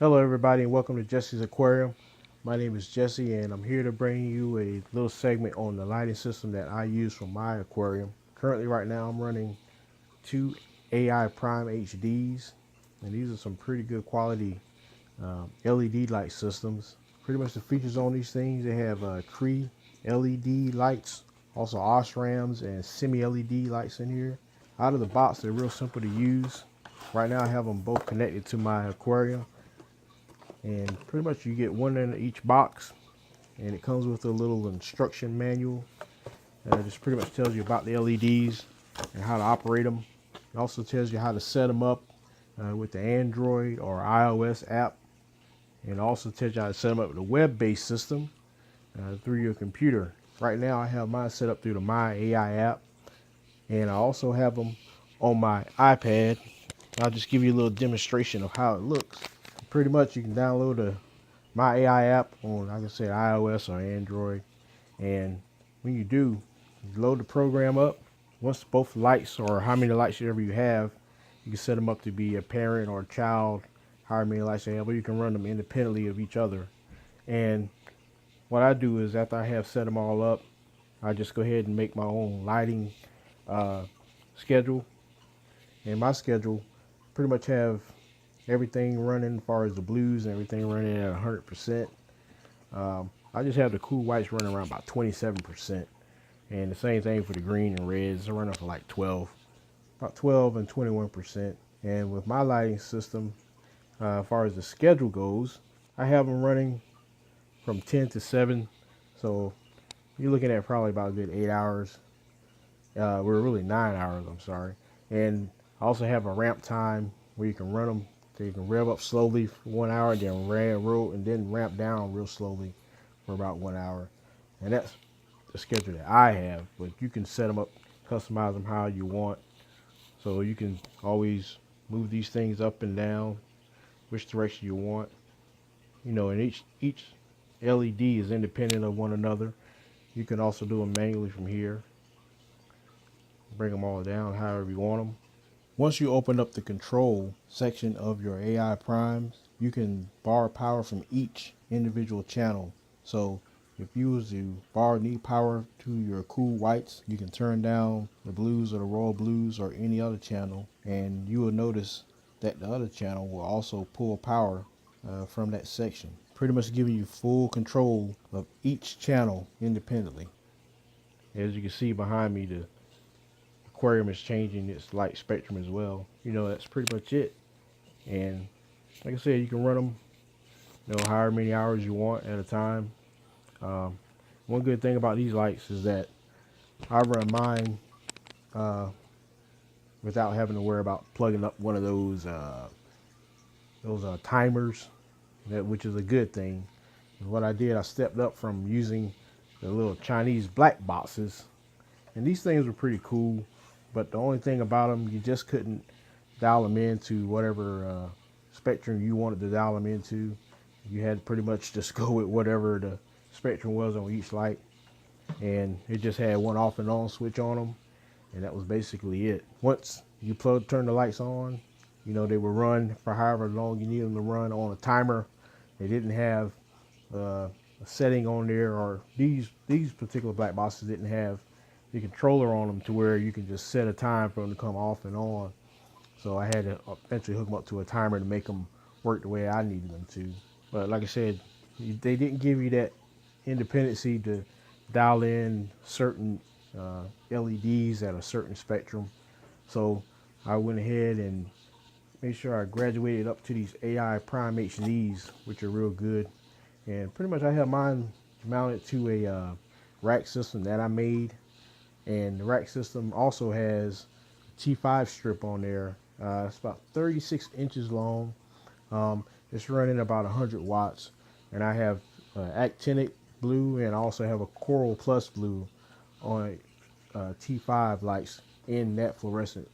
Hello everybody and welcome to Jesse's Aquarium. My name is Jesse and I'm here to bring you a little segment on the lighting system that I use for my aquarium. Currently right now I'm running two AIprimehd HDs, and these are some pretty good quality LED light systems. Pretty much the features on these things, they have Cree LED lights, also OSRAMs and semi-LED lights in here. Out of the box they're real simple to use. Right now I have them both connected to my aquarium. And pretty much you get one in each box, and it comes with a little instruction manual that just pretty much tells you about the LEDs and how to operate them. It also tells you how to set them up with the Android or iOS app, and it also tells you how to set them up with a web-based system through your computer. Right now I have mine set up through the My AI app, and I also have them on my iPad. I'll just give you a little demonstration of how it looks. Pretty much you can download the My AI app on, like I said, iOS or Android, and when you do, you load the program up. Once both lights, or how many lights ever you have, you can set them up to be a parent or a child, however many lights they have, or you can run them independently of each other. And what I do is, after I have set them all up, I just go ahead and make my own lighting schedule. And my schedule pretty much have everything running as far as the blues and everything running at 100%. I just have the cool whites running around about 27%. And the same thing for the green and reds. They're running for like about 12 and 21%. And with my lighting system, as far as the schedule goes, I have them running from 10 to 7. So you're looking at probably about a good 8 hours. We're really 9 hours, I'm sorry. And I also have a ramp time where you can run them. So you can rev up slowly for 1 hour, and then ramp down real slowly for about 1 hour. And that's the schedule that I have. But you can set them up, customize them how you want. So you can always move these things up and down, which direction you want. And each LED is independent of one another. You can also do them manually from here. Bring them all down however you want them. Once you open up the control section of your AIprimes, you can borrow power from each individual channel. So if you was to need power to your cool whites, you can turn down the blues or the royal blues or any other channel, and you will notice that the other channel will also pull power from that section. Pretty much giving you full control of each channel independently. As you can see behind me, the aquarium is changing its light spectrum as well. That's pretty much it. And like I said, you can run them however many hours you want at a time. One good thing about these lights is that I run mine without having to worry about plugging up one of those timers, which is a good thing. And what I did, I stepped up from using the little Chinese black boxes, and these things were pretty cool. But the only thing about them, you just couldn't dial them into whatever spectrum you wanted to dial them into. You had to pretty much just go with whatever the spectrum was on each light. And it just had one off and on switch on them. And that was basically it. Once you turn the lights on, they would run for however long you need them to run on a timer. They didn't have a setting on there, or these particular black boxes didn't have the controller on them to where you can just set a time for them to come off and on. So I had to eventually hook them up to a timer to make them work the way I needed them to. But like I said, they didn't give you that independency to dial in certain LEDs at a certain spectrum. So I went ahead and made sure I graduated up to these AIprimehd HDs, which are real good. And pretty much I have mine mounted to a rack system that I made. And the rack system also has a T5 strip on there. It's about 36 inches long. It's running about 100 watts. And I have actinic blue, and I also have a coral plus blue on T5 lights in that fluorescent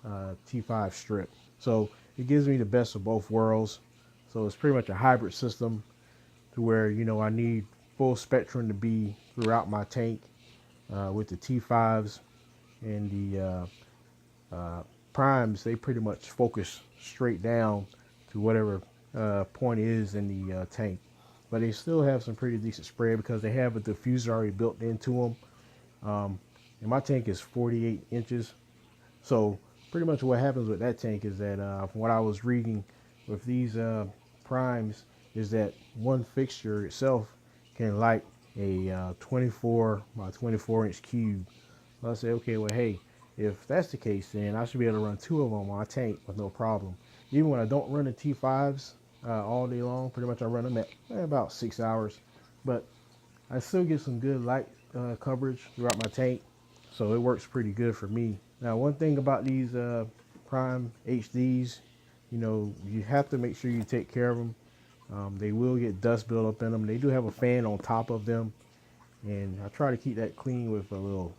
T5 strip. So it gives me the best of both worlds. So it's pretty much a hybrid system to where, I need full spectrum to be throughout my tank. With the T5s and the primes, they pretty much focus straight down to whatever point is in the tank. But they still have some pretty decent spread because they have a diffuser already built into them. And my tank is 48 inches. So pretty much what happens with that tank is that from what I was reading with these primes is that one fixture itself can light a 24 by 24 inch cube. So I say, okay, well, hey, if that's the case, then I should be able to run two of them on my tank with no problem. Even when I don't run the T5s all day long, pretty much I run them at about 6 hours, but I still get some good light coverage throughout my tank, so it works pretty good for me. Now, one thing about these Prime HDs, you know, you have to make sure you take care of them. They will get dust built up in them. They do have a fan on top of them, and I try to keep that clean with a little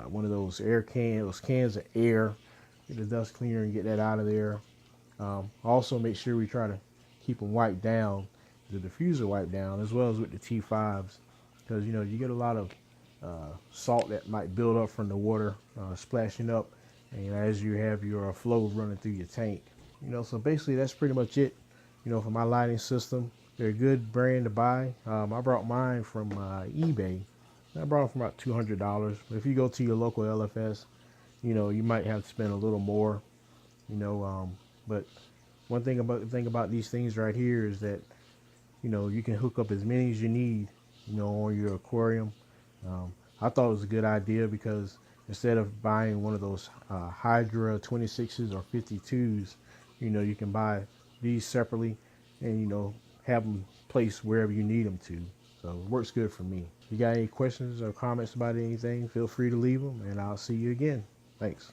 one of those cans of air. Get the dust cleaner and get that out of there. Also, make sure we try to keep them wiped down, the diffuser wiped down, as well as with the T5s, because you know you get a lot of salt that might build up from the water splashing up, and as you have your flow running through your tank. You know, so basically that's pretty much it. You know, for my lighting system, they're a good brand to buy. I brought mine from eBay. I brought them for about $200. But if you go to your local LFS, you know, you might have to spend a little more. You know, but one thing about these things right here is that, you know, you can hook up as many as you need, you know, on your aquarium. I thought it was a good idea because instead of buying one of those Hydra 26s or 52s, you know, you can buy these separately and, you know, have them placed wherever you need them to. So it works good for me. If you got any questions or comments about anything, feel free to leave them, and I'll see you again. Thanks.